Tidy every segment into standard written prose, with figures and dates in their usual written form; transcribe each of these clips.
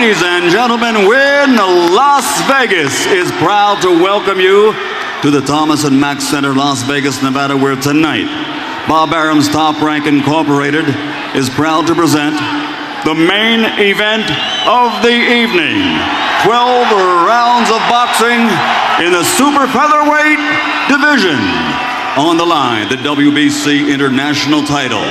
Ladies and gentlemen, Wynn Las Vegas is proud to welcome you to the Thomas and Mack Center, Las Vegas, Nevada, where tonight Bob Arum's Top Rank Incorporated is proud to present the main event of the evening. 12 rounds of boxing in the super featherweight division. On the line, the WBC International title.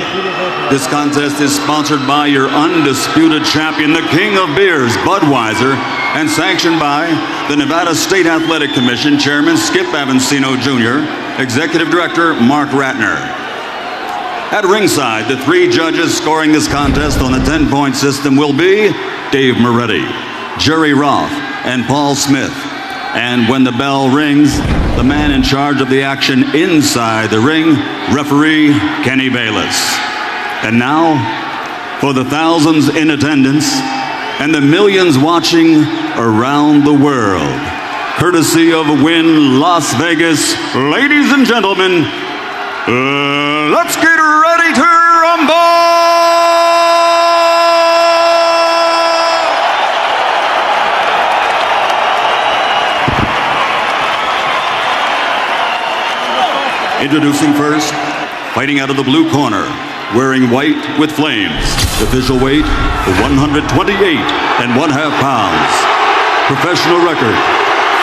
This contest is sponsored by your undisputed champion, the King of Beers, Budweiser, and sanctioned by the Nevada State Athletic Commission Chairman Skip Avancino Jr., Executive Director Mark Ratner. At ringside, the three judges scoring this contest on a 10-point system will be Dave Moretti, Jerry Roth, and Paul Smith. And when the bell rings, the man in charge of the action inside the ring, referee Kenny Bayless. And now, for the thousands in attendance and the millions watching around the world, courtesy of Wynn Las Vegas, ladies and gentlemen, let's get ready to rumble! Introducing first, fighting out of the blue corner, wearing white with flames, official weight 128.5 pounds. Professional record,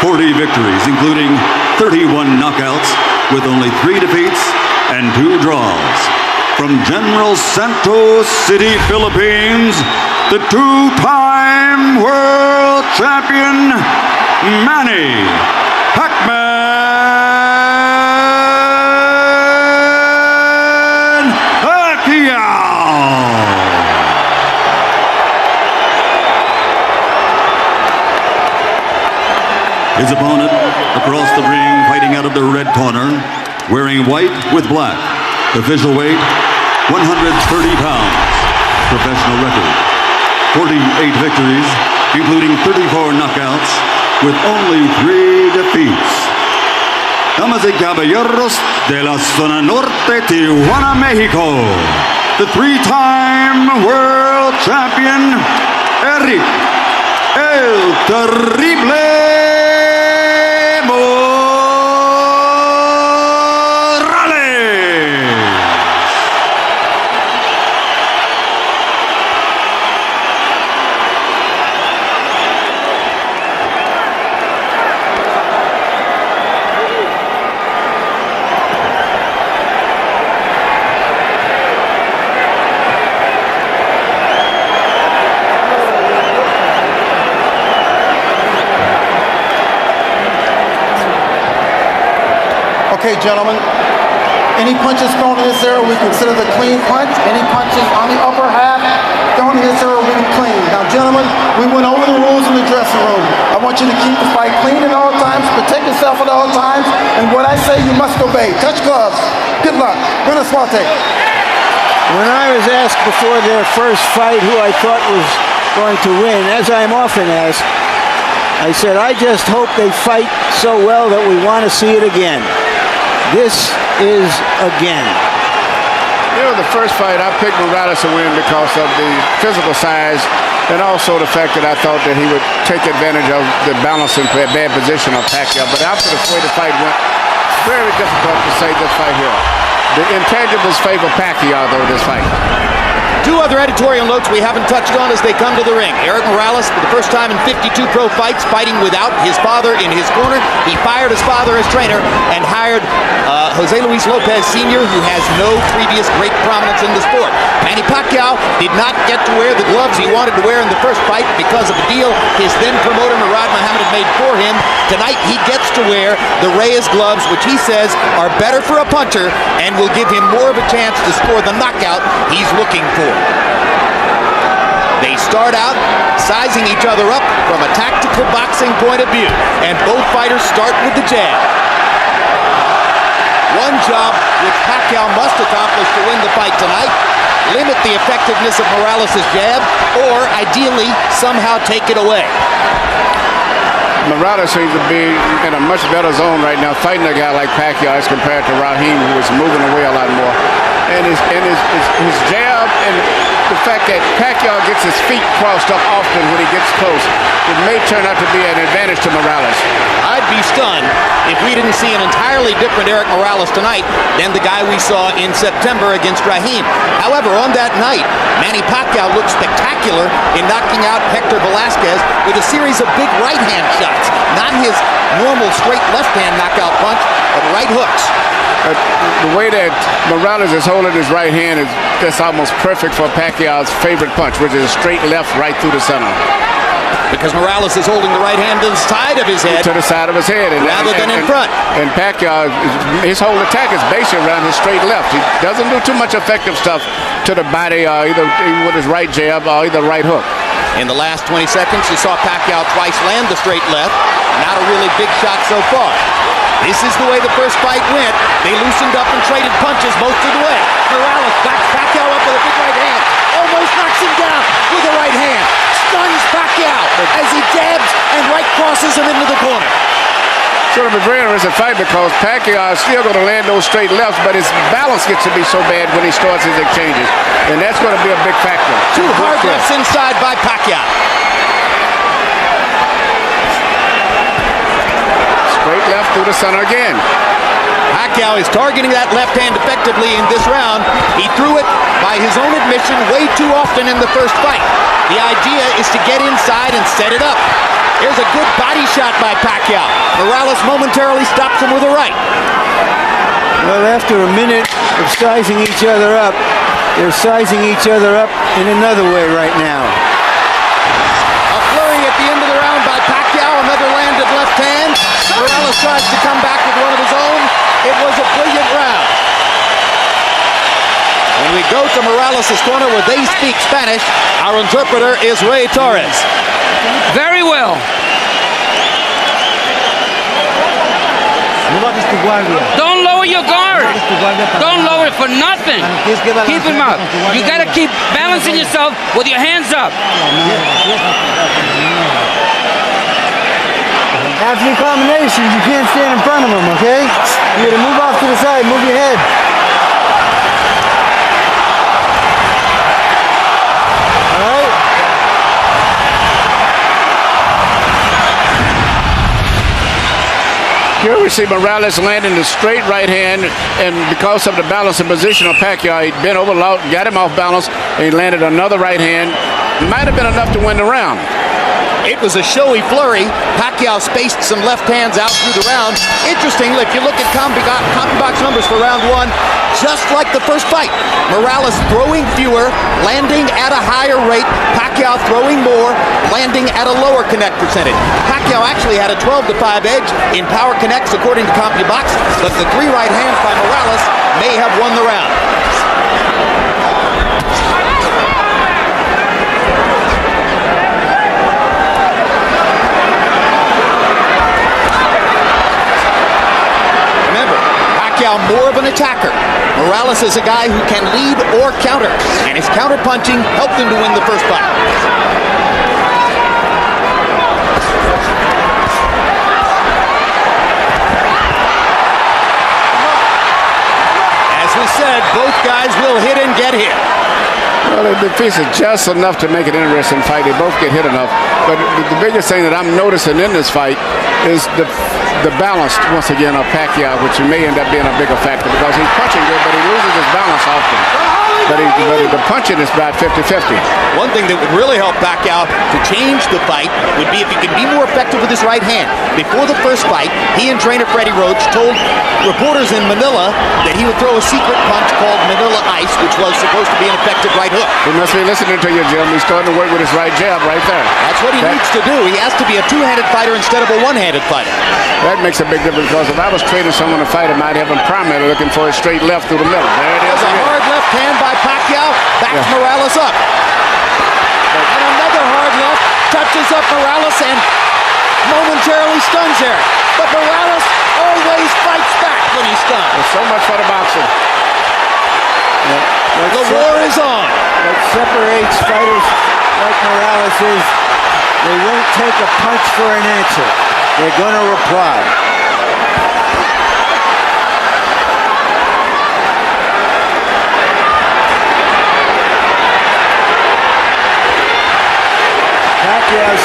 40 victories, including 31 knockouts with only 3 defeats and 2 draws. From General Santos City, Philippines, the 2-time world champion, Manny Pacquiao. His opponent across the ring, fighting out of the red corner, wearing white with black. Official weight, 130 pounds. Professional record, 48 victories, including 34 knockouts, with only 3 defeats. Damas y caballeros de la zona norte, Tijuana, Mexico, the 3-time world champion, Erik El Terrible Okay, gentlemen, any punches thrown in this area we consider the clean punch. Any punches on the upper half thrown in this area will be clean. Now, gentlemen, we went over the rules in the dressing room. I want you to keep the fight clean at all times, protect yourself at all times, and what I say you must obey. Touch gloves. Good luck. Buenas suerte. When I was asked before their first fight who I thought was going to win, as I'm often asked, I said, I just hope they fight so well that we want to see it again. This is again. You know, the first fight, I picked Morales to win because of the physical size and also the fact that I thought that he would take advantage of the balancing bad position of Pacquiao. But after the way the fight went, it's very difficult to say this fight here. The intangibles favor Pacquiao, though, this fight. 2 other editorial notes we haven't touched on as they come to the ring. Erik Morales, for the first time in 52 pro fights, fighting without his father in his corner. He fired his father as trainer and hired Jose Luis Lopez Sr., who has no previous great prominence in the sport. Manny Pacquiao did not get to wear the gloves he wanted to wear in the first fight because of a deal his then promoter Murad Muhammad had made for him. Tonight he gets to wear the Reyes gloves, which he says are better for a puncher and will give him more of a chance to score the knockout he's looking for. They start out sizing each other up from a tactical boxing point of view, and both fighters start with the jab. One job which Pacquiao must accomplish to win the fight tonight: limit the effectiveness of Morales' jab, or ideally somehow take it away. Morales seems to be in a much better zone right now, fighting a guy like Pacquiao as compared to Raheem, who is moving away a lot more. and his jab, and the fact that Pacquiao gets his feet crossed up often when he gets close, it may turn out to be an advantage to Morales. I'd be stunned if we didn't see an entirely different Erik Morales tonight than the guy we saw in September against Raheem. However, on that night, Manny Pacquiao looked spectacular in knocking out Hector Velasquez with a series of big right-hand shots. Not his normal straight left-hand knockout punch, but right hooks. The way that Morales is holding his right hand is just almost perfect for Pacquiao's favorite punch, which is a straight left right through the center. Because Morales is holding the right hand to the side of his head. To the side of his head. Rather than in front. And Pacquiao, his whole attack is based around his straight left. He doesn't do too much effective stuff to the body, either with his right jab or either right hook. In the last 20 seconds, you saw Pacquiao twice land the straight left. Not a really big shot so far. This is the way the first fight went. They loosened up and traded punches most of the way. Morales backs Pacquiao up with a big right hand. Almost knocks him down with a right hand. Stuns Pacquiao as he jabs and right crosses him into the corner. It's going to be a very interesting fight because Pacquiao is still going to land those straight lefts, but his balance gets to be so bad when he starts his exchanges. And that's going to be a big factor. Two hard lefts inside by Pacquiao. Straight left through the center again. Pacquiao is targeting that left hand effectively in this round. He threw it, by his own admission, way too often in the first fight. The idea is to get inside and set it up. Here's a good body shot by Pacquiao. Morales momentarily stops him with a right. Well, after a minute of sizing each other up, they're sizing each other up in another way right now. A flurry at the end of the round by Pacquiao, another landed left hand. Morales tries to come back with one of his own. It was a brilliant round. When we go to Morales' corner where they speak Spanish, our interpreter is Ray Torres. Very well. Don't lower your guard. Don't lower it for nothing. Keep him up. You got to keep balancing yourself with your hands up. After your combinations, you can't stand in front of them, okay? You gotta move off to the side, move your head. All right? Here we see Morales landing the straight right hand, and because of the balance and position of Pacquiao, he bent over, got him off balance, and he landed another right hand. Might have been enough to win the round. It was a showy flurry. Pacquiao spaced some left hands out through the round. Interestingly, if you look at combi box numbers for round one, just like the first fight, Morales throwing fewer, landing at a higher rate. Pacquiao throwing more, landing at a lower connect percentage. Pacquiao actually had a 12-5 edge in power connects according to CompuBox, but the three right hands by Morales may have won the round. More of an attacker. Morales is a guy who can lead or counter, and his counter-punching helped him to win the first fight. As we said, both guys will hit and get hit. Well, the piece is just enough to make it an interesting fight. They both get hit enough. But the biggest thing that I'm noticing in this fight is the balance, once again, of Pacquiao, which may end up being a bigger factor because he's punching good, but he loses his balance often. But the punching is about 50-50. One thing that would really help Pacquiao to change the fight would be if he could be more effective with his right hand. Before the first fight, he and trainer Freddie Roach told reporters in Manila that he would throw a secret punch called Manila Ice, which was supposed to be an effective right hook. He must be listening to you, Jim. He's starting to work with his right jab right there. That's what he needs to do. He has to be a two-handed fighter instead of a one-handed fighter. That makes a big difference because if I was training someone to fight, I might have him primarily looking for a straight left through the middle. There it is. A hard left hand by Pacquiao backs Morales up. And another hard left touches up Morales and momentarily stuns Erik. But Morales always fights back when he's stunned. There's so much for the boxing. The war is on. What separates fighters like Morales is they won't take a punch for an answer. They're going to reply.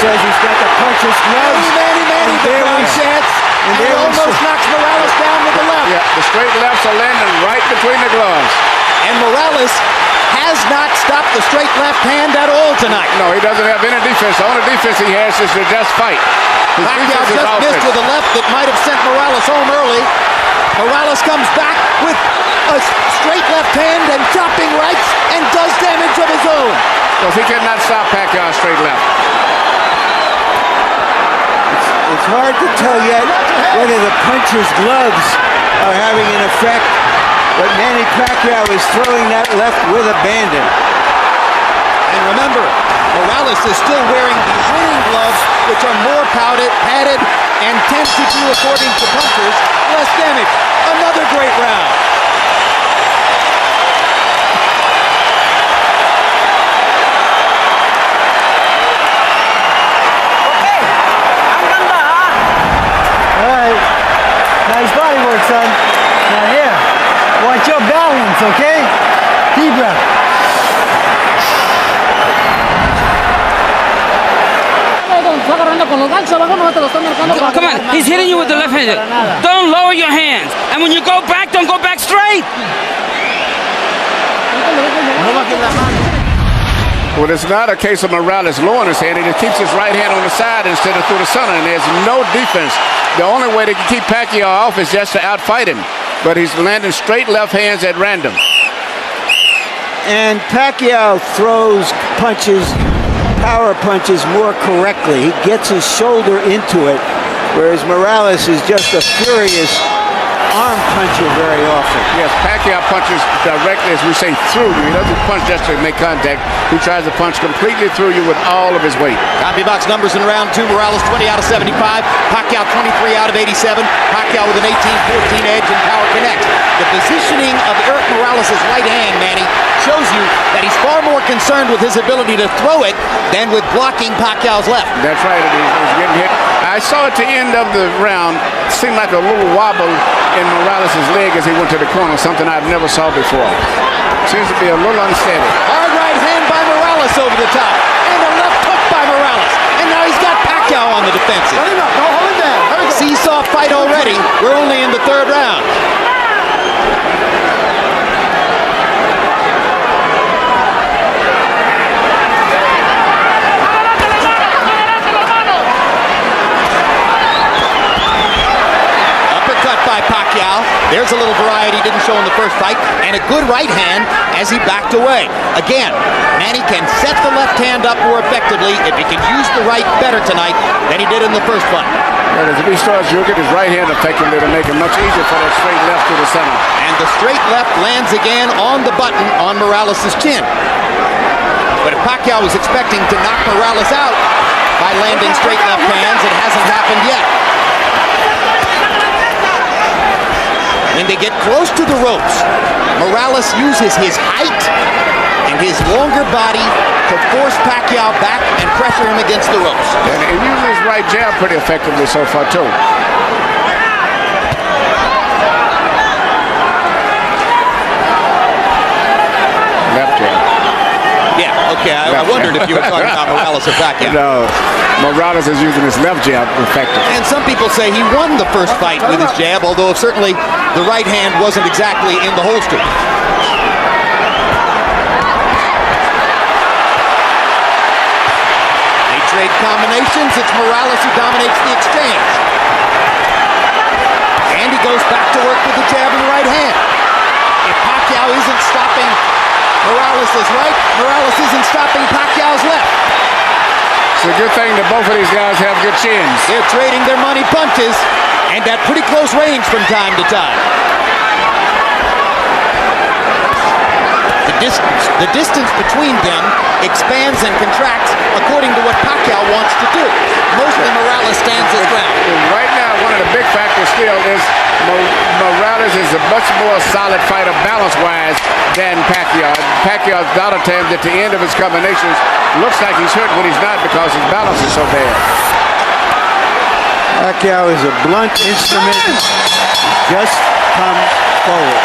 says he's got the puncher's gloves. Manny, the crowd chants. And he almost knocks Morales down with the left. Yeah, the straight lefts are landing right between the gloves. And Morales has not stopped the straight left hand at all tonight. No, he doesn't have any defense. The only defense he has is to just fight. His Pacquiao defense is just missed offense. with a left that might have sent Morales home early. Morales comes back with a straight left hand and chopping rights and does damage of his own. Because he cannot stop Pacquiao straight left. It's hard to tell yet whether the puncher's gloves are having an effect, but Manny Pacquiao is throwing that left with abandon. And remember, Morales is still wearing the winning gloves, which are more padded and tend to do, according to punchers, less damage. Another great round. All right. Nice body work, son. Now here, watch your balance, okay? Deep breath. Come on, he's hitting you with the left hand. Don't lower your hands. And when you go back, don't go back straight. Well, it's not a case of Morales lowering his hand. He just keeps his right hand on the side instead of through the center, and there's no defense. The only way to keep Pacquiao off is just to outfight him. But he's landing straight left hands at random. And Pacquiao throws punches, power punches more correctly. He gets his shoulder into it, whereas Morales is just a furious arm puncher very often. Yes, Pacquiao punches directly, as we say, through you. He doesn't punch just to make contact. He tries to punch completely through you with all of his weight. CompuBox numbers in round 2. Morales 20 out of 75. Pacquiao 23 out of 87. Pacquiao with an 18-14 edge in power connect. The positioning of Erik Morales' right hand, Manny, shows you that he's far more concerned with his ability to throw it than with blocking Pacquiao's left. That's right. He's getting hit. I saw at the end of the round, it seemed like a little wobble in Morales' leg as he went to the corner, something I've never saw before. Seems to be a little unsteady. Hard right hand by Morales over the top. And a left hook by Morales. And now he's got Pacquiao on the defensive. Let him up. Don't hold him down. There we go. Seesaw fight already. We're only in the third round. By Pacquiao. There's a little variety didn't show in the first fight, and a good right hand as he backed away. Again, Manny can set the left hand up more effectively if he can use the right better tonight than he did in the first fight. And as he starts to get his right hand effectively to make it much easier for that straight left to the center. And the straight left lands again on the button on Morales' chin. But if Pacquiao was expecting to knock Morales out by landing straight left hands, it hasn't happened yet. When they get close to the ropes, Morales uses his height and his longer body to force Pacquiao back and pressure him against the ropes. And he uses his right jab pretty effectively so far, too. Left jab. Yeah, okay, I wondered if you were talking about Morales or Pacquiao. No, Morales is using his left jab effectively. And some people say he won the first fight with his jab, although certainly the right hand wasn't exactly in the holster. They trade combinations. It's Morales who dominates the exchange. And he goes back to work with the jab and right hand. If Pacquiao isn't stopping Morales' right, Morales isn't stopping Pacquiao's left. It's a good thing that both of these guys have good chins. They're trading their money punches, and at pretty close range from time to time. The distance between them expands and contracts according to what Pacquiao wants to do. Mostly Morales stands his ground. Right now, one of the big factors still is Morales is a much more solid fighter balance-wise than Pacquiao. Pacquiao, a lot of times at the end of his combinations, looks like he's hurt when he's not because his balance is so bad. Pacquiao is a blunt instrument. Just comes forward.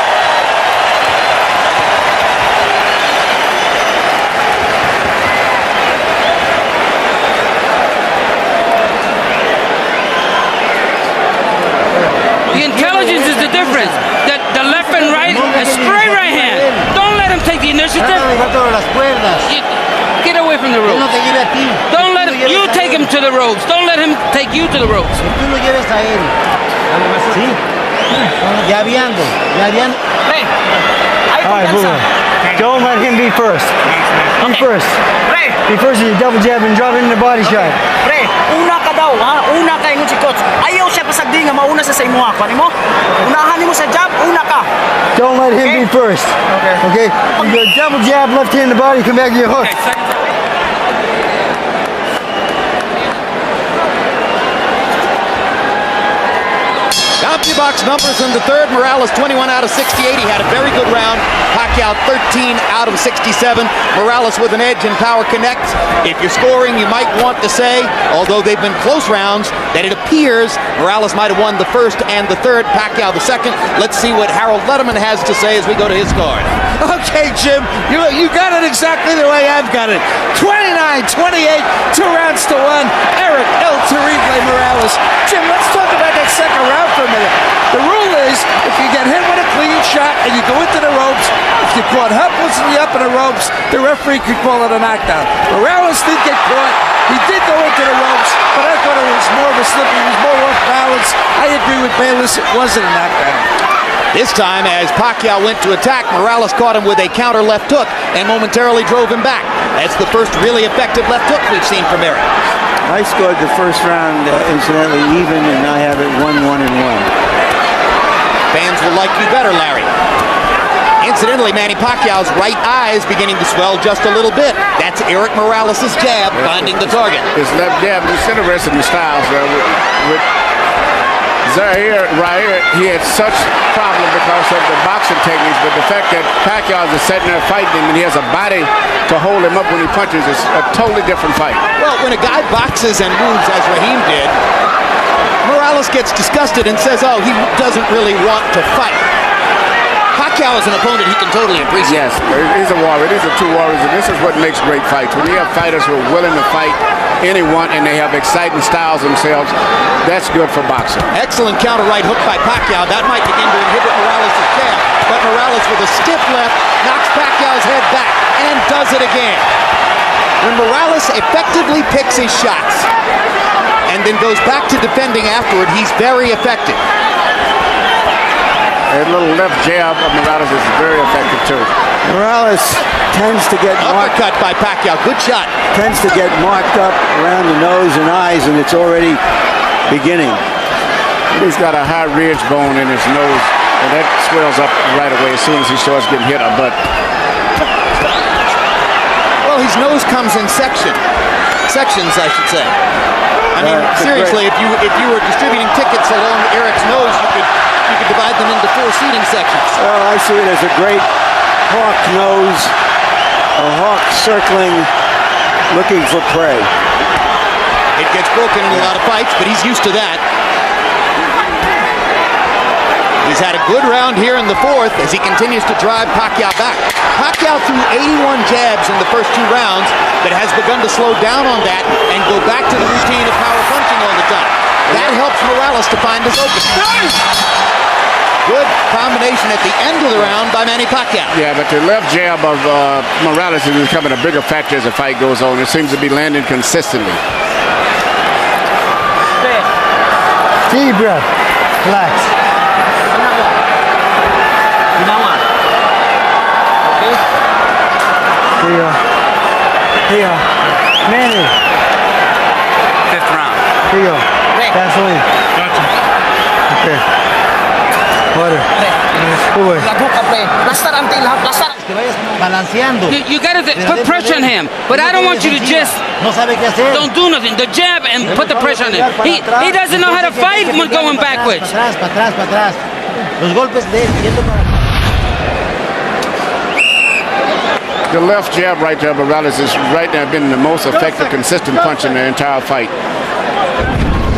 Intelligence is the difference. The left and right, a straight right hand. Don't let him take the initiative. Get away from the ropes. Don't let him. You take him to the ropes. Don't let him take you to the ropes. Tú lo lleves a él. Sí. Llaveando. Pre, hay All right, confianza. don't let him be first. Be first. Pre, Be first with your double jab and drop it in the body shot. pre, una ka daw, ha? Una ka ingon si coach. Ayaw siya pasagdi nga mauna sa imo ha. Kunin mo? Unahan nimo sa jab, una ka. Don't let him be first. Okay? You go double jab, left hand in the body, come back to your hook. CompuBox numbers in the third. Morales 21 out of 68. He had a very good round. Pacquiao 13 out of 67. Morales with an edge in power connect. If you're scoring, you might want to say, although they've been close rounds, that it appears Morales might have won the first and the third, Pacquiao the second. Let's see what Harold Letterman has to say as we go to his card. Okay, Jim, you got it exactly the way I've got it. 29-28, 2 rounds to 1. Erik El Terrible Morales. Jim, let's talk about that second round for a minute. The rule is, if you get hit with a clean shot and you go into the ropes, if you're caught helplessly up in the ropes, the referee could call it a knockdown. Morales did get caught. He did go into the ropes, but I thought it was more of a slip. He was more off balance. I agree with Bayless. It wasn't a knockdown. This time, as Pacquiao went to attack, Morales caught him with a counter left hook and momentarily drove him back. That's the first really effective left hook we've seen from Erik. I scored the first round, incidentally, even, and I have it 1-1-1. Fans will like you better, Larry. Incidentally, Manny Pacquiao's right eye is beginning to swell just a little bit. That's Erik Morales' jab finding the target. His left jab, it's interesting in the styles with Zaire right here. He had such problem because of the boxing techniques, but the fact that Pacquiao is sitting there fighting him and he has a body to hold him up when he punches is a totally different fight. Well, when a guy boxes and moves as Raheem did, Morales gets disgusted and says, oh, he doesn't really want to fight. Pacquiao is an opponent he can totally appreciate. Yes, he's a warrior. These are two warriors, and this is what makes great fights. When you have fighters who are willing to fight anyone and they have exciting styles themselves, that's good for boxing. Excellent counter right hook by Pacquiao. That might begin to inhibit Morales' jab. But Morales with a stiff left knocks Pacquiao's head back and does it again. When Morales effectively picks his shots and then goes back to defending afterward, he's very effective. That little left jab of Morales is very effective too. Morales tends to get Uppercut by Pacquiao. Good shot. tends to get marked up around the nose and eyes, and it's already beginning. He's got a high ridge bone in his nose, and that swells up right away as soon as he starts getting hit a butt. Well, his nose comes in sections, I should say. I mean, seriously, if you were distributing tickets along Erik's nose, you could divide them into 4 seating sections. Well, I see it as a great hawk nose, a hawk circling, looking for prey. It gets broken in a lot of fights, but he's used to that. He's had a good round here in the 4th as he continues to drive Pacquiao back. Pacquiao threw 81 jabs in the first 2 rounds, but has begun to slow down on that and go back to the routine of power punching all the time. That helps Morales to find his opening. Good combination at the end of the round by Manny Pacquiao. Yeah, but the left jab of Morales is becoming a bigger factor as the fight goes on. It seems to be landing consistently. Deep breath. Relax. Here you are. Here you are. Manny. 5th round. Here you go. Gasoline. Okay. Water. Away. Plaster until lahat, plaster. Balanceando. You gotta put pressure on him, but I don't want you to just No sabe qué hacer. don't do nothing. The jab and put the pressure on him. He doesn't know how to fight when going backwards. Para atrás. Los golpes de él yendo para atrás. The left jab right there, Morales is right now been the most effective, consistent punch in the entire fight.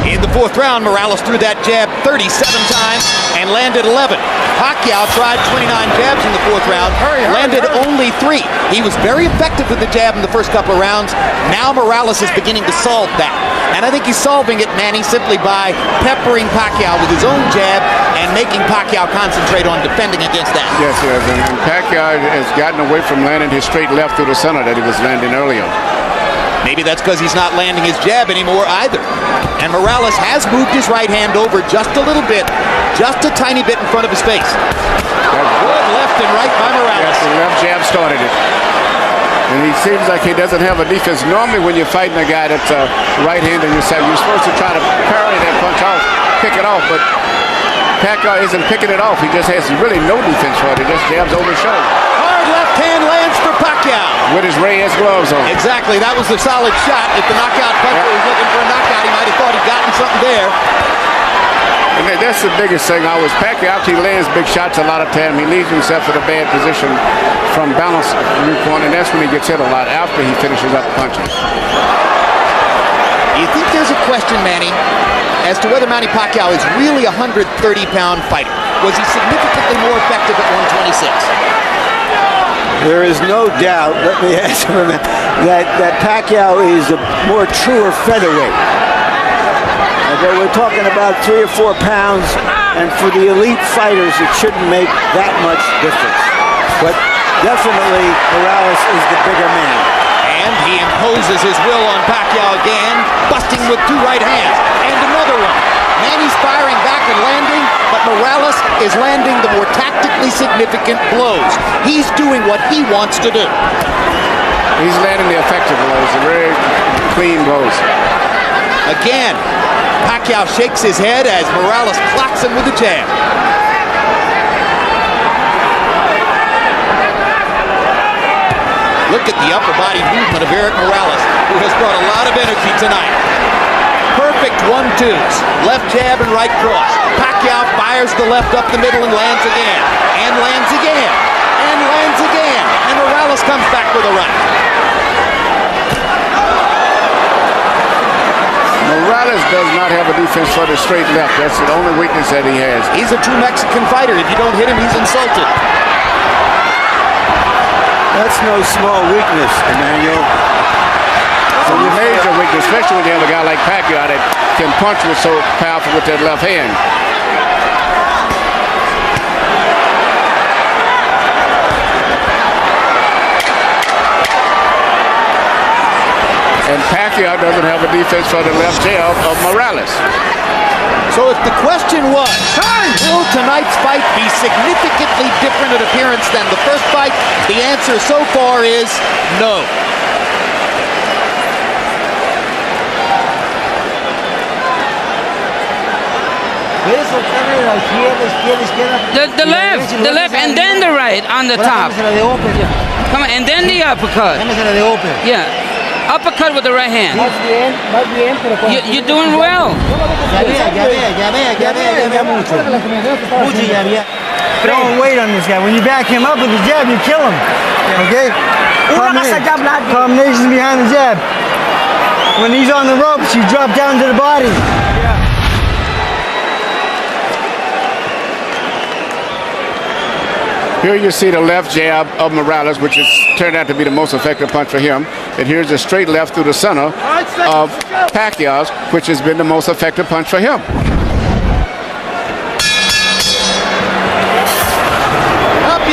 In the fourth round, Morales threw that jab 37 times and landed 11. Pacquiao tried 29 jabs in the fourth round, landed only 3. He was very effective with the jab in the first couple of rounds. Now Morales is beginning to solve that. And I think he's solving it, Manny, simply by peppering Pacquiao with his own jab and making Pacquiao concentrate on defending against that. Yes, yes, and Pacquiao has gotten away from landing his straight left through the center that he was landing earlier. Maybe that's because he's not landing his jab anymore either. And Morales has moved his right hand over just a little bit, just a tiny bit in front of his face. Good left and right by Morales. Yes, the left jab started it. And he seems like he doesn't have a defense. Normally when you're fighting a guy that's right-handed yourself, you're supposed to try to parry that punch off, pick it off, but Pacquiao isn't picking it off. He just has really no defense for it. He just jabs over his shoulder. Hard left hand lands for Pacquiao. With his Reyes gloves on. Exactly, that was a solid shot. If the knockout puncher was looking for a knockout, he might have thought he'd gotten something there. And that's the biggest thing always. Pacquiao, after he lands big shots a lot of time, he leaves himself in a bad position from balance viewpoint, and that's when he gets hit a lot after he finishes up punches. Do you think there's a question, Manny, as to whether Manny Pacquiao is really a 130-pound fighter? Was he significantly more effective at 126? There is no doubt, let me answer that Pacquiao is a more truer featherweight. Okay, we're talking about 3 or 4 pounds, and for the elite fighters, it shouldn't make that much difference. But definitely, Morales is the bigger man. And he imposes his will on Pacquiao again, busting with 2 right hands. And another one. Manny's firing back and landing, but Morales is landing the more tactically significant blows. He's doing what he wants to do. He's landing the effective blows, the very clean blows. Again, Pacquiao shakes his head as Morales clocks him with a jab. Look at the upper body movement of Erik Morales, who has brought a lot of energy tonight. Perfect 1-2s, left jab and right cross. Pacquiao fires the left up the middle and lands again, and lands again, and lands again, and Morales comes back with a right. Morales does not have a defense for the straight left. That's the only weakness that he has. He's a true Mexican fighter. If you don't hit him, he's insulted. That's no small weakness, Emmanuel. It's a major weakness, especially when you have a guy like Pacquiao that can punch with so powerful with that left hand. And Pacquiao doesn't have a defense for the left jab of Morales. So if the question was, will tonight's fight be significantly different in appearance than the first fight? The answer so far is no. The left, and then the right on the top. Come on, and then the uppercut. Yeah, uppercut with the right hand. You're doing well. Don't wait on this guy. When you back him up with the jab, you kill him. Okay? Combinations behind the jab. When he's on the ropes, you drop down to the body. Here you see the left jab of Morales, which has turned out to be the most effective punch for him. And here's the straight left through the center of Pacquiao's, which has been the most effective punch for him.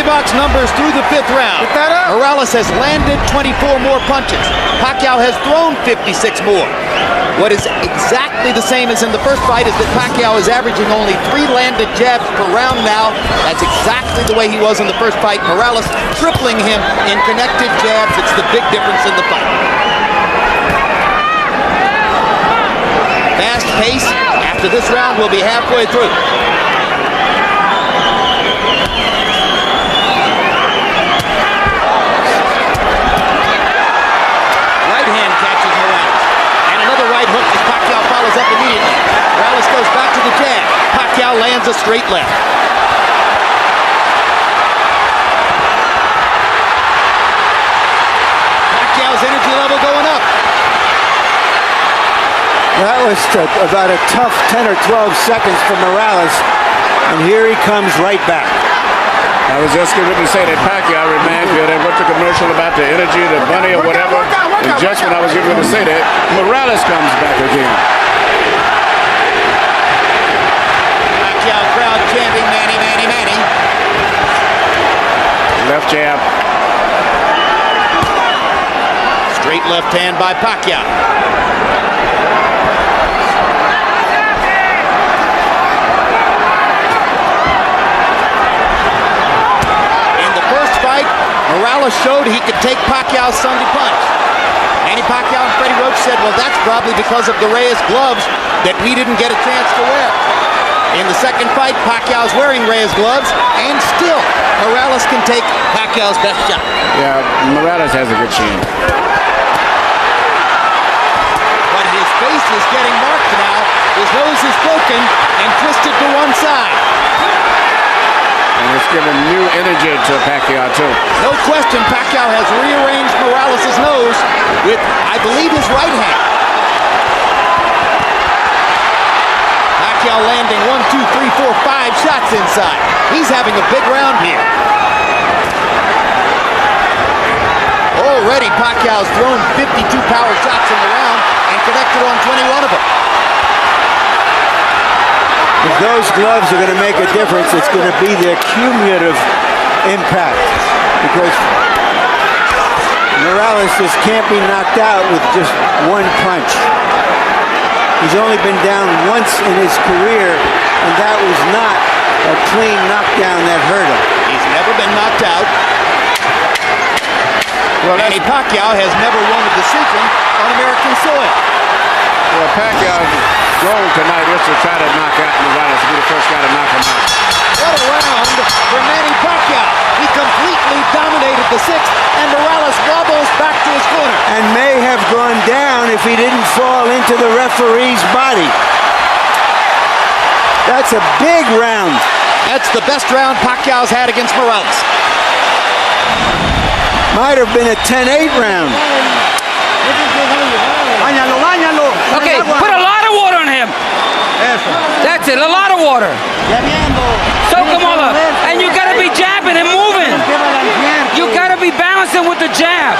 Box numbers through the 5th round. Morales has landed 24 more punches. Pacquiao has thrown 56 more. What is exactly the same as in the first fight is that Pacquiao is averaging only 3 landed jabs per round now. That's exactly the way he was in the first fight. Morales tripling him in connected jabs. It's the big difference in the fight. Fast pace. After this round, we'll be halfway through. Up immediately. Morales goes back to the jab. Pacquiao lands a straight left. Pacquiao's energy level going up. that was about a tough 10 or 12 seconds for Morales, and here he comes right back. I was just going to say that Pacquiao reminds me of that, what's the commercial about the energy, the money or whatever. And just when I was getting ready to say that, Morales comes back again. Pacquiao crowd chanting Manny, Manny, Manny. Left jab. Straight left hand by Pacquiao. In the first fight, Morales showed he could take Pacquiao's Sunday punch. Manny Pacquiao and Freddie Roach said, well, that's probably because of the Reyes gloves that we didn't get a chance to wear. In the second fight, Pacquiao's wearing Reyes gloves, and still, Morales can take Pacquiao's best shot. Yeah, Morales has a good chin. His face is getting marked now. His nose is broken and twisted to one side. And it's given new energy to Pacquiao, too. No question, Pacquiao has rearranged Morales' nose with, I believe, his right hand. Pacquiao landing 1, 2, 3, 4, 5 shots inside. He's having a big round here. Already, Pacquiao's thrown 52 power shots in the round and connected on 21 of them. If those gloves are going to make a difference, it's going to be their cumulative impact, because Morales just can't be knocked out with just one punch. He's only been down once in his career, and that was not a clean knockdown that hurt him. He's never been knocked out. Well, Manny Pacquiao has never won a decision on American soil. Well, Pacquiao's goal tonight is to try to knock out Morales, to be the first guy to knock him out. What a round for Manny Pacquiao. He completely dominated the sixth, and Morales wobbles back to his corner. And may have gone down if he didn't fall into the referee's body. That's a big round. That's the best round Pacquiao's had against Morales. Might have been a 10-8 round. Okay, put a lot of water on him. That's it, a lot of water. Soak him all up. And you gotta be jabbing and moving. You gotta be balancing with the jab.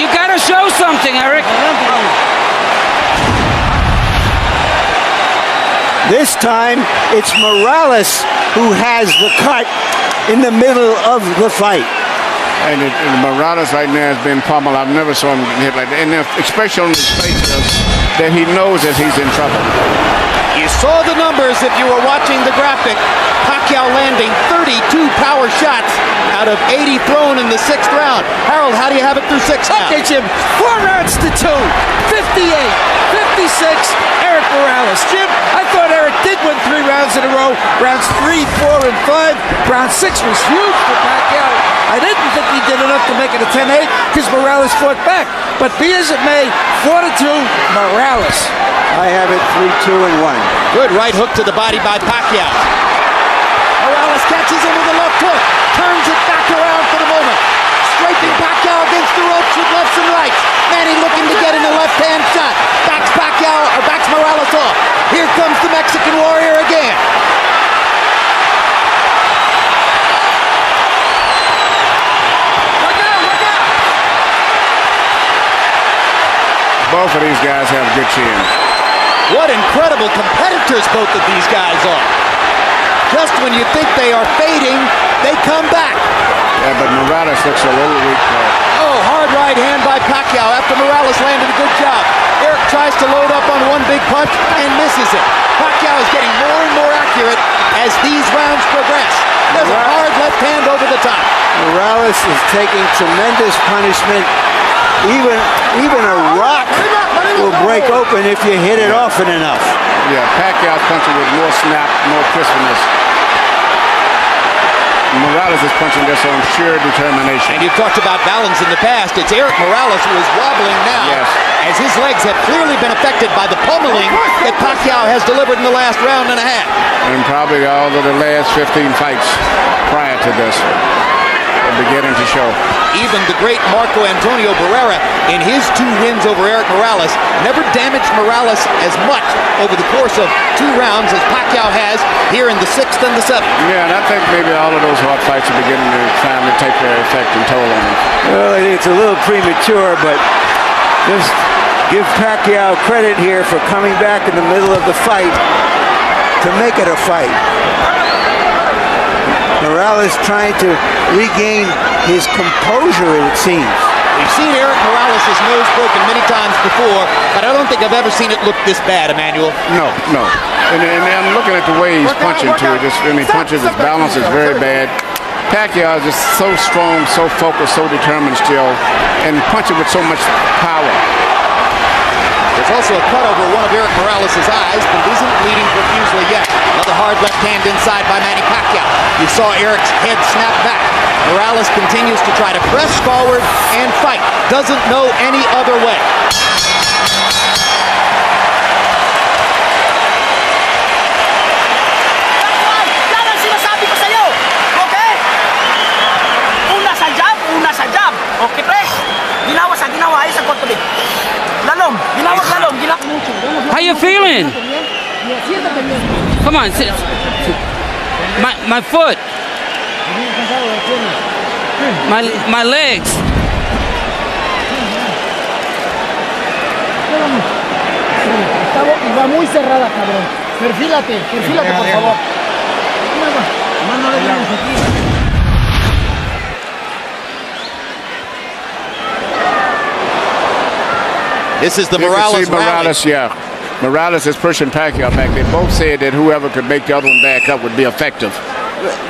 You gotta show something, Erik. This time, it's Morales who has the cut in the middle of the fight. And Morales right now has been pummeled. I've never saw him hit like that. And especially on his face, that he knows that he's in trouble. You saw the numbers if you were watching the graphic. Pacquiao landing 32 power shots out of 80 thrown in the sixth round. Harold, how do you have it through six now? Okay, Jim. 4 rounds to 2. 58, 56, Erik Morales. Jim, I thought Erik did win 3 rounds in a row. Rounds 3, 4, and 5. Round 6 was huge for Pacquiao. I didn't think he did enough to make it a 10-8 because Morales fought back. But be as it may, 4-2, Morales. I have it 3-2 and 1. Good right hook to the body by Pacquiao. Morales catches him with a left hook, turns it back around for the moment. Scraping Pacquiao against the ropes with lefts and rights. Manny looking to get in a left-hand shot. Backs Morales off. Here comes the Mexican Warrior again. Both of these guys have good chins. What incredible competitors both of these guys are. Just when you think they are fading, they come back. Yeah, but Morales looks a little weak there. Oh, hard right hand by Pacquiao after Morales landed a good job. Erik tries to load up on one big punch and misses it. Pacquiao is getting more and more accurate as these rounds progress. There's a hard left hand over the top. Morales is taking tremendous punishment. Even a rock will break open if you hit it often enough. Yeah, Pacquiao's punching with more snap, more crispness. Morales is punching this on sheer determination. And you've talked about balance in the past. It's Erik Morales who is wobbling now, yes, as his legs have clearly been affected by the pummeling that Pacquiao has delivered in the last round and a half. And probably all of the last 15 fights prior to this. beginning to show. Even the great Marco Antonio Barrera, in his 2 wins over Erik Morales, never damaged Morales as much over the course of 2 rounds as Pacquiao has here in the 6th and the 7th. Yeah, and I think maybe all of those hard fights are beginning to finally take their effect and toll on him. Well, I think it's a little premature, but just give Pacquiao credit here for coming back in the middle of the fight to make it a fight. Morales trying to regain his composure, it seems. We've seen Erik Morales' nose broken many times before, but I don't think I've ever seen it look this bad, Emmanuel. No. And I'm looking at the way he's punching to it. Just when he punches, his balance is very bad. Pacquiao is just so strong, so focused, so determined still, and punching with so much power. There's also a cut over one of Erik Morales' eyes, but it isn't bleeding profusely yet. Another hard left hand inside by Manny Pacquiao. You saw Erik's head snap back. Morales continues to try to press forward and fight. Doesn't know any other way. Yan ang sinasabi ko sa'yo. Okay? Una sa jab. Okay, pre? Ginawa sa ginawa. Ayos ang kontuloy. Lalong. How you feeling? Come on, sit. My foot. My legs. Va muy cerrada, cabrón. Perfílate, por favor. No le damos aquí. This is the You can Morales see Morales, rally. yeah. Morales is pushing Pacquiao back. They both said that whoever could make the other one back up would be effective.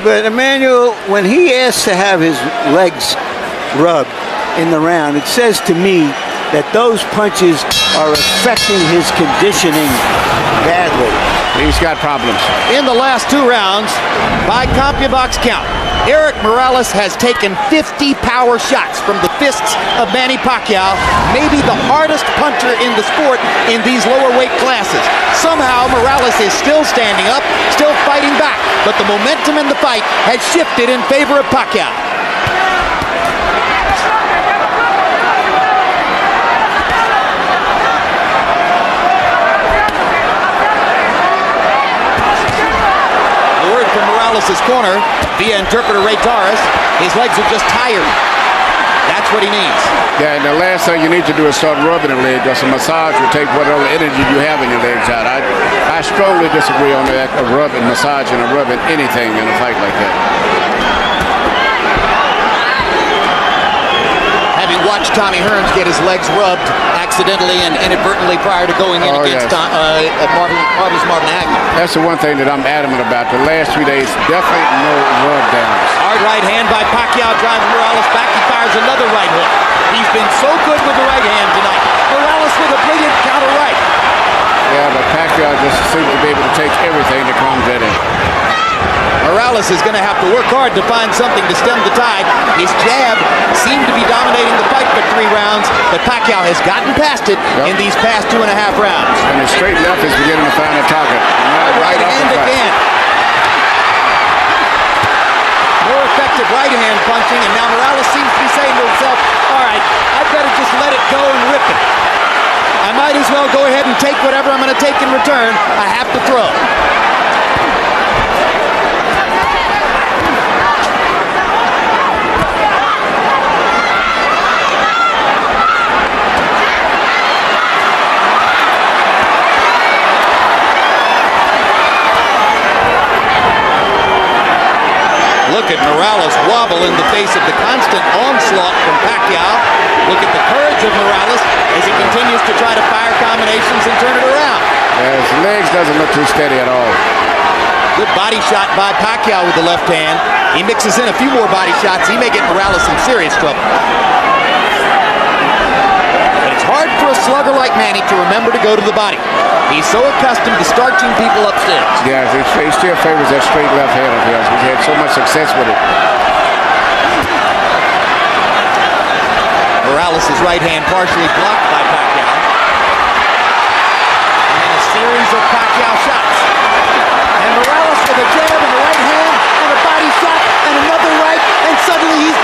But Emmanuel, when he asks to have his legs rubbed in the round, it says to me that those punches are affecting his conditioning badly. He's got problems. In the last 2 rounds, by CompuBox count, Erik Morales has taken 50 power shots from the fists of Manny Pacquiao, maybe the hardest puncher in the sport in these lower weight classes. Somehow Morales is still standing up, still fighting back, but the momentum in the fight has shifted in favor of Pacquiao. Morales' corner via interpreter Ray Torres. His legs are just tired. That's what he needs. Yeah, and the last thing you need to do is start rubbing the leg, because a massage will take whatever energy you have in your legs out. I strongly disagree on that, of rubbing, massaging, or rubbing anything in a fight like that. Having watched Tommy Hearns get his legs rubbed accidentally and inadvertently prior to going in against Marvin Hagler. That's the one thing that I'm adamant about. The last 3 days, definitely no rub downs. Hard right hand by Pacquiao drives Morales back. He fires another right hook. He's been so good with the right hand tonight. Morales with a brilliant counter right. Yeah, but Pacquiao just seems to be able to take everything that comes at him. Morales is going to have to work hard to find something to stem the tide. His jab seemed to be dominating the fight for 3 rounds, but Pacquiao has gotten past it in these past 2.5 rounds. And his straight left is beginning to find a target. Right hand again. More effective right hand punching, and now Morales seems to be saying to himself, all right, I'd better just let it go and rip it. I might as well go ahead and take whatever I'm going to take in return. I have to throw. Look at Morales wobble in the face of the constant onslaught from Pacquiao. Look at the courage of Morales as he continues to try to fire combinations and turn it around. Yeah, his legs doesn't look too steady at all. Good body shot by Pacquiao with the left hand. He mixes in a few more body shots. He may get Morales in serious trouble. But it's hard for a slugger like Manny to remember to go to the body. He's so accustomed to starching people upstairs. Yeah, he still favors that straight left hand of his. He's had so much success with it. Morales' right hand partially blocked by Pacquiao. And then a series of Pacquiao shots. And Morales with a jab and a right hand and a body shot and another right, and suddenly he's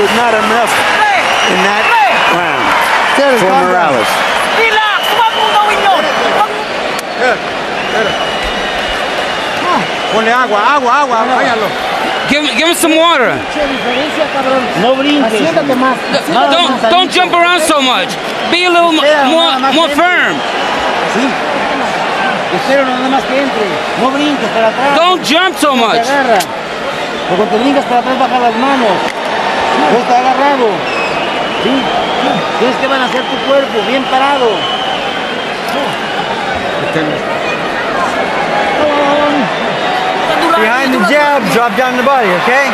was not enough in that round for Morales. Relax! Huwag mong gawin yun! Ponle agua, váyalo. Give him some water. No brinques. Siéntate más. Don't jump around so much. Be a little more firm. Sí. Espero nada más que entre. No brinques para atrás. Don't jump so much. Te agarra. Porque te brincas para atrás, baja las manos. No está agarrado. Sí. Tienes que balancear tu cuerpo, bien parado. Behind the jab, drop down the body, okay?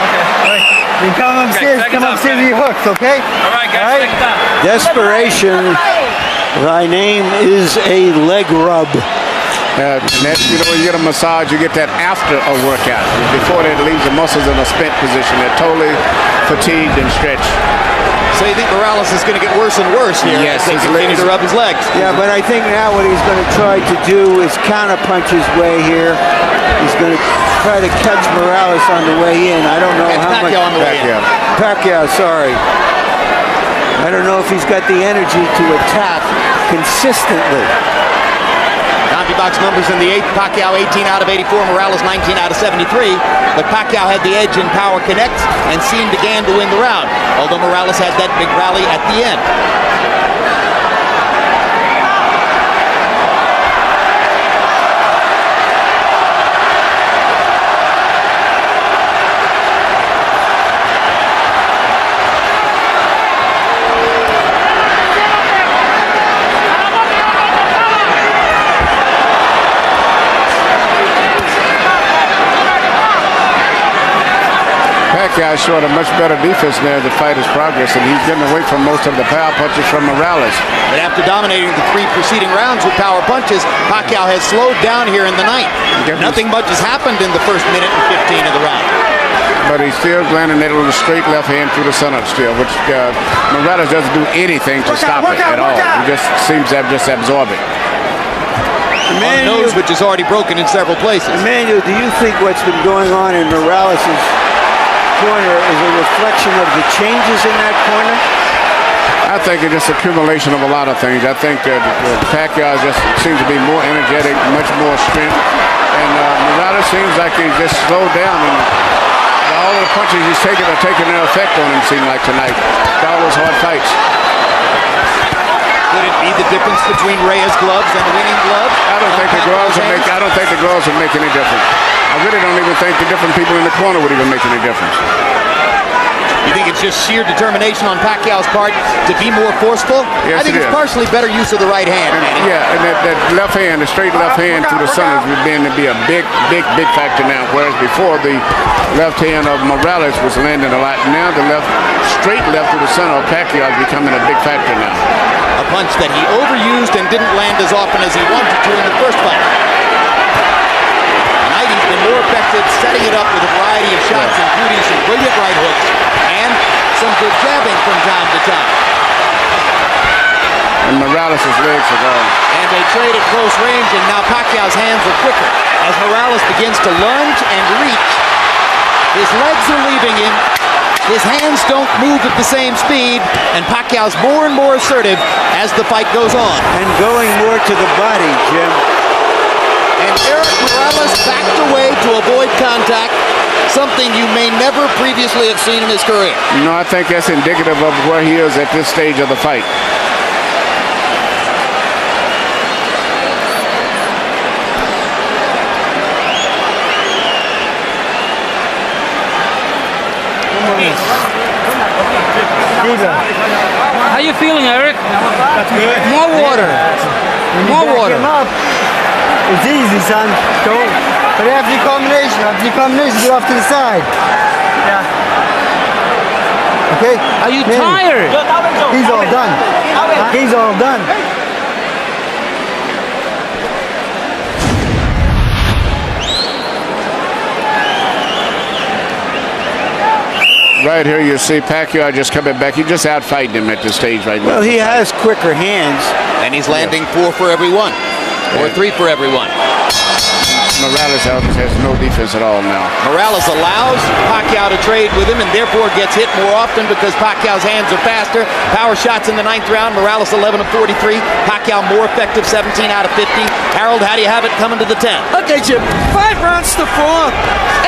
Then come upstairs, with your hooks, okay? All right, guys. Desperation. Thy name is a leg rub. And that, you know, you get a massage, you get that after a workout. Before that, it leaves the muscles in a spent position. They're totally fatigued and stretched. So you think Morales is going to get worse and worse here? Yes, as they continue to rub his legs. Yeah, but I think now what he's going to try to do is counterpunch his way here. He's going to try to catch Morales on the way in. I don't know how much. Pacquiao on the way in. Pacquiao, sorry. I don't know if he's got the energy to attack consistently. Box numbers in the 8th. Pacquiao 18 out of 84. Morales 19 out of 73. But Pacquiao had the edge in power connect and seemed again to win the round. Although Morales had that big rally at the end. Pacquiao showed a much better defense there as the fight is progress, and he's getting away from most of the power punches from Morales. But after dominating the 3 preceding rounds with power punches, Pacquiao has slowed down here in the 9th. Nothing much has happened in the first minute and 15 of the round. But he's still landing it with a straight left hand through the center still, which Morales doesn't do anything to stop it at all. He just seems to just absorb it. On the nose, which is already broken in several places. Emmanuel, do you think what's been going on in Morales' corner is a reflection of the changes in that corner? I think it's just accumulation of a lot of things. I think that Pacquiao just seems to be more energetic, much more strength, and Morales seems like he's just slowed down, and all of the punches he's taking are taking their effect on him. Seem like tonight, all those hard fights. Could it be the difference between Reyes' gloves and winning gloves? I don't think the gloves will make. I don't think the gloves will make any difference. I really don't even think the different people in the corner would even make any difference. You think it's just sheer determination on Pacquiao's part to be more forceful? Yes, I think it it's is. partially better use of the right hand. Yeah, and that left hand, the straight left hand through the center is beginning to be a big factor now. Whereas before the left hand of Morales was landing a lot. Now the straight left through the center of Pacquiao is becoming a big factor now. A punch that he overused and didn't land as often as he wanted to in the first fight. Tonight he's been more effective setting it up with a variety of shots, including some brilliant right hooks and some good jabbing from time to time. And Morales' legs are gone. And they trade at close range, and now Pacquiao's hands are quicker. As Morales begins to lunge and reach, his legs are leaving him. His hands don't move at the same speed, and Pacquiao's more and more assertive as the fight goes on. And going more to the body, Jim. And Erik Morales backed away to avoid contact, something you may never previously have seen in his career. No, I think that's indicative of where he is at this stage of the fight. How you feeling, Erik? That's good. More water. More water. Him up. It's easy, son. Don't. But after your combination, get off to the side. Yeah. Okay? Are you Manny, tired? He's all done. He's all done. Right here you see Pacquiao just coming back. He just out-fighting him at this stage right now. Well, he has quicker hands. And he's landing 4 for every one. Or 3 for every one. Morales has no defense at all now. Morales allows Pacquiao to trade with him and therefore gets hit more often because Pacquiao's hands are faster. Power shots in the 9th round. Morales 11 of 43. Pacquiao more effective, 17 out of 50. Harold, how do you have it coming to the 10th? Okay, Jim. 5 rounds to 4.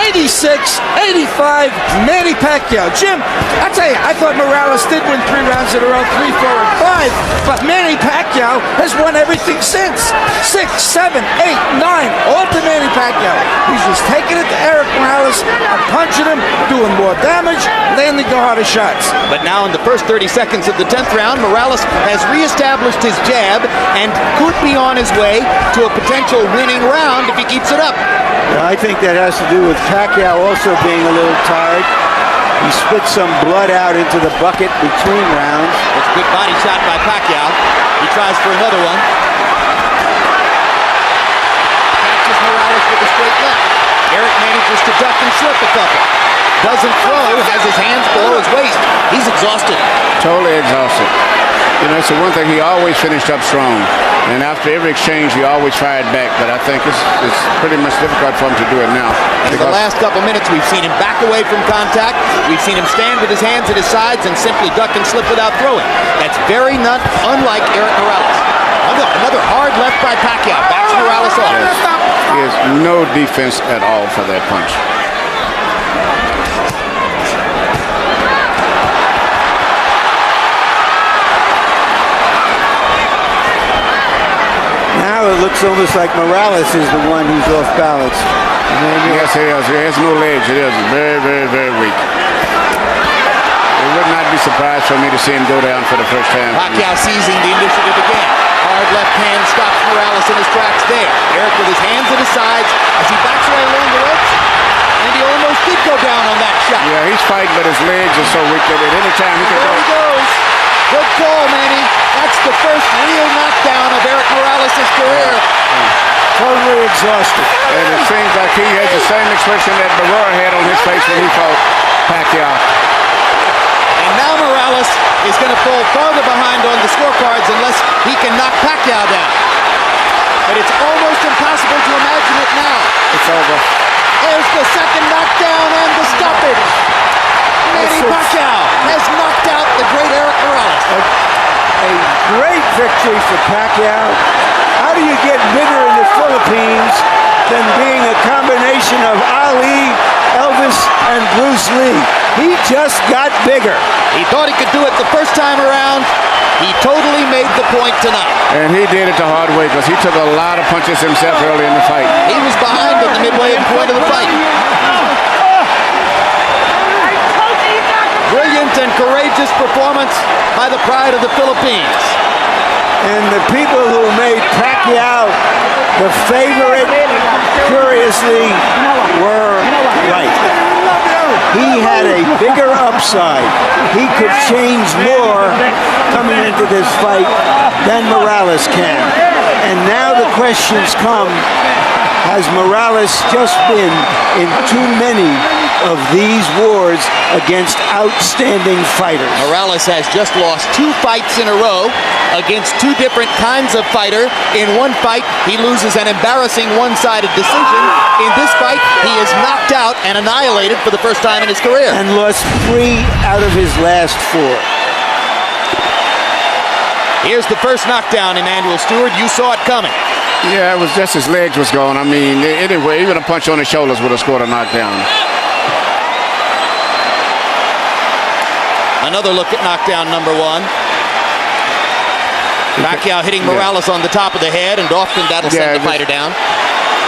86, 85, Manny Pacquiao. Jim, I tell you, I thought Morales did win 3 rounds in a row, 3, 4, and 5. But Manny Pacquiao has won everything since. 6, 7, 8, 9, all to Manny Pacquiao. He's just taking it to Erik Morales and punching him, doing more damage, landing the harder shots. But now in the first 30 seconds of the 10th round, Morales has reestablished his jab and could be on his way to a potential winning round if he keeps it up. I think that has to do with Pacquiao also being a little tired. He spit some blood out into the bucket between rounds. It's a good body shot by Pacquiao. He tries for another one. Catches Morales with a straight left. Erik manages to duck and slip a couple. Doesn't throw, has his hands below his waist. He's exhausted. Totally exhausted. You know, it's the one thing, he always finished up strong. And after every exchange, he always fired back. But I think it's pretty much difficult for him to do it now. In the last couple minutes, we've seen him back away from contact. We've seen him stand with his hands at his sides and simply duck and slip without throwing. That's very unlike Erik Morales. Another hard left by Pacquiao. Backs Morales off. He has no defense at all for that punch. Now it looks almost like Morales is the one who's off balance. Yes, he is. He has no legs. It is very, very, very weak. It would not be surprised for me to see him go down for the first time. Pacquiao seizing the initiative again. Hard left hand stops Morales in his tracks there. Erik with his hands at his sides as he backs away along the ropes. And he almost did go down on that shot. Yeah, he's fighting, but his legs are so weak that at any time he can go. There he goes. Good call, Manny. That's the first real knockdown of Erik Morales' career. Totally exhausted. And it seems like he has the same expression that Barrera had on his face when he fought Pacquiao. And now Morales is going to fall farther behind on the scorecards unless he can knock Pacquiao down. But it's almost impossible to imagine it now. It's over. There's the second knockdown and the stoppage. Manny Pacquiao has knocked out the great Erik Morales. A great victory for Pacquiao. How do you get bigger in the Philippines than being a combination of Ali, Elvis, and Bruce Lee? He just got bigger. He thought he could do it the first time around. He totally made the point tonight. And he did it the hard way because he took a lot of punches himself early in the fight. He was behind at the midway point of the fight. Brilliant and courageous performance by the pride of the Philippines. And the people who made Pacquiao the favorite, curiously, were right. He had a bigger upside. He could change more coming into this fight than Morales can. And now the questions come, has Morales just been in too many of these wars against outstanding fighters? Morales has just lost 2 fights in a row against 2 different kinds of fighter. In one fight, he loses an embarrassing one-sided decision. In this fight, he is knocked out and annihilated for the first time in his career. And lost 3 out of his last 4. Here's the first knockdown, Emmanuel Stewart. You saw it coming. Yeah, it was just his legs was going. I mean, anyway, even a punch on the shoulders would have scored a knockdown. Another look at knockdown number 1. Pacquiao hitting Morales on the top of the head, and often that'll send the fighter down.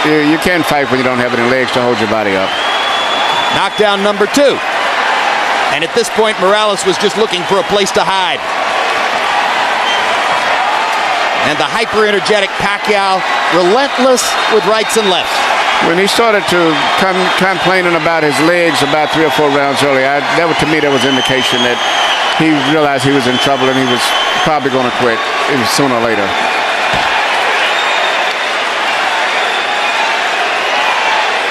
You can't fight when you don't have any legs to hold your body up. Knockdown number 2. And at this point, Morales was just looking for a place to hide. And the hyper-energetic Pacquiao, relentless with rights and lefts. When he started to come complaining about his legs about 3 or 4 rounds earlier, to me, that was indication that he realized he was in trouble and he was probably going to quit sooner or later.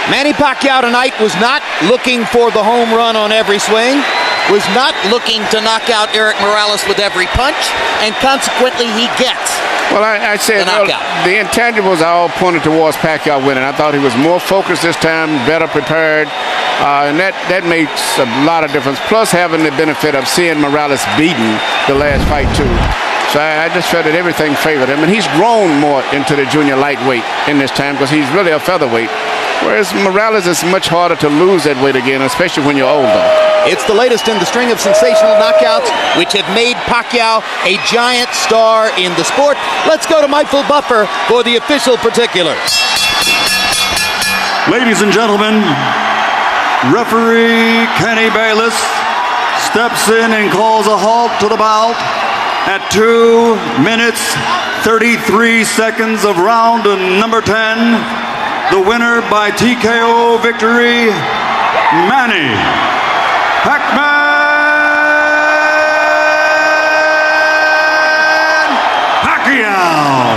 Manny Pacquiao tonight was not looking for the home run on every swing. was not looking to knock out Erik Morales with every punch, and consequently he gets Well, I said the knockout. the intangibles are all pointed towards Pacquiao winning. I thought he was more focused this time, better prepared, and that makes a lot of difference. Plus having the benefit of seeing Morales beaten the last fight too. So I just felt that everything favored him, and he's grown more into the junior lightweight in this time because he's really a featherweight. Whereas Morales is much harder to lose that weight again, especially when you're older. It's the latest in the string of sensational knockouts which have made Pacquiao a giant star in the sport. Let's go to Michael Buffer for the official particulars. Ladies and gentlemen, referee Kenny Bayless steps in and calls a halt to the bout at 2 minutes 33 seconds of round number 10. The winner by TKO victory, Manny Pacquiao.